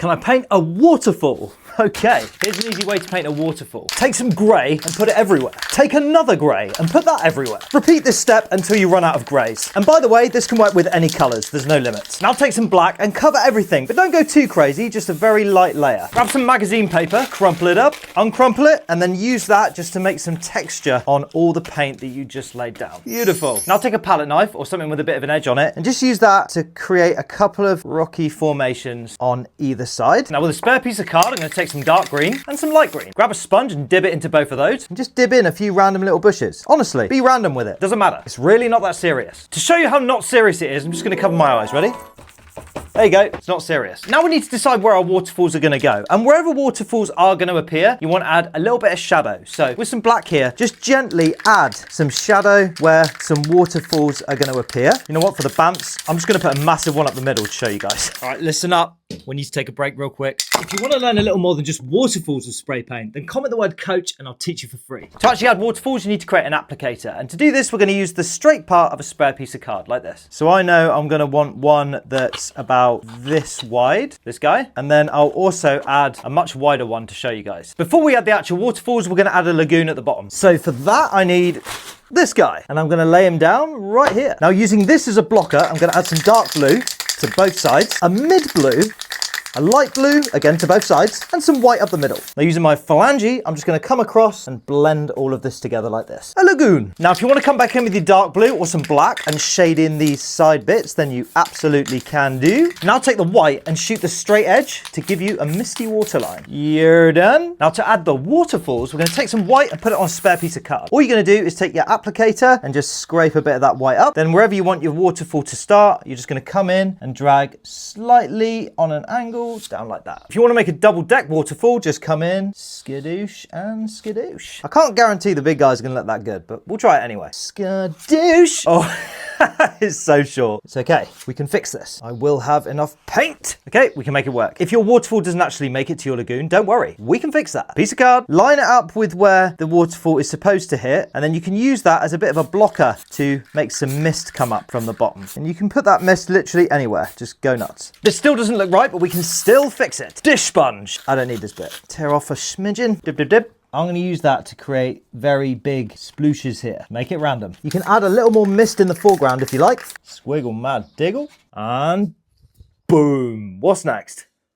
Can I paint a waterfall? Okay, here's an easy way to paint a waterfall. Take some grey and put it everywhere. Take another grey and put that everywhere. Repeat this step until you run out of greys. And by the way, this can work with any colours, there's no limits. Now take some black and cover everything, but don't go too crazy, just a very light layer. Grab some magazine paper, crumple it up, uncrumple it, and then use that just to make some texture on all the paint that you just laid down. Beautiful. Now take a palette knife or something with a bit of an edge on it, and just use that to create a couple of rocky formations on either side. Now with a spare piece of card, I'm going to take some dark green and some light green. Grab a sponge and dib it into both of those, and just dib in a few random little bushes. Honestly, be random with it. Doesn't matter. It's really not that serious. To show you how not serious it is, I'm just going to cover my eyes. Ready? There you go, it's not serious. Now we need to decide where our waterfalls are going to go. And wherever waterfalls are going to appear, you want to add a little bit of shadow. So with some black here, just gently add some shadow where some waterfalls are going to appear. You know what, for the bounce, I'm just going to put a massive one up the middle to show you guys. All right, listen up. We need to take a break real quick. If you want to learn a little more than just waterfalls with spray paint, then comment the word coach and I'll teach you for free. To actually add waterfalls, you need to create an applicator. And to do this, we're going to use the straight part of a spare piece of card like this. So I know I'm going to want one that's about this wide, this guy. And then I'll also add a much wider one to show you guys. Before we add the actual waterfalls, we're going to add a lagoon at the bottom. So for that, I need this guy. And I'm going to lay him down right here. Now using this as a blocker, I'm going to add some dark blue to both sides, a mid blue, a light blue, again to both sides, and some white up the middle. Now using my phalange, I'm just going to come across and blend all of this together like this. A lagoon. Now if you want to come back in with your dark blue or some black and shade in these side bits, then you absolutely can do. Now take the white and shoot the straight edge to give you a misty waterline. You're done. Now to add the waterfalls, we're going to take some white and put it on a spare piece of card. All you're going to do is take your applicator and just scrape a bit of that white up. Then wherever you want your waterfall to start, you're just going to come in and drag slightly on an angle down like that. If you want to make a double deck waterfall, just come in, skadoosh and skadoosh. I can't guarantee the big guys are going to look that good, but we'll try it anyway. Skadoosh. Oh, it's so short. It's okay. We can fix this. I will have enough paint. Okay, we can make it work. If your waterfall doesn't actually make it to your lagoon, don't worry. We can fix that. Piece of card, line it up with where the waterfall is supposed to hit, and then you can use that as a bit of a blocker to make some mist come up from the bottom. And you can put that mist literally anywhere. Just go nuts. This still doesn't look right, but we can still fix it. Dish sponge. I don't need this bit. Tear off a smidgen. Dib, dib, dib. I'm going to use that to create very big splooshes here. Make it random. You can add a little more mist in the foreground if you like. Squiggle, mad diggle. And boom. What's next?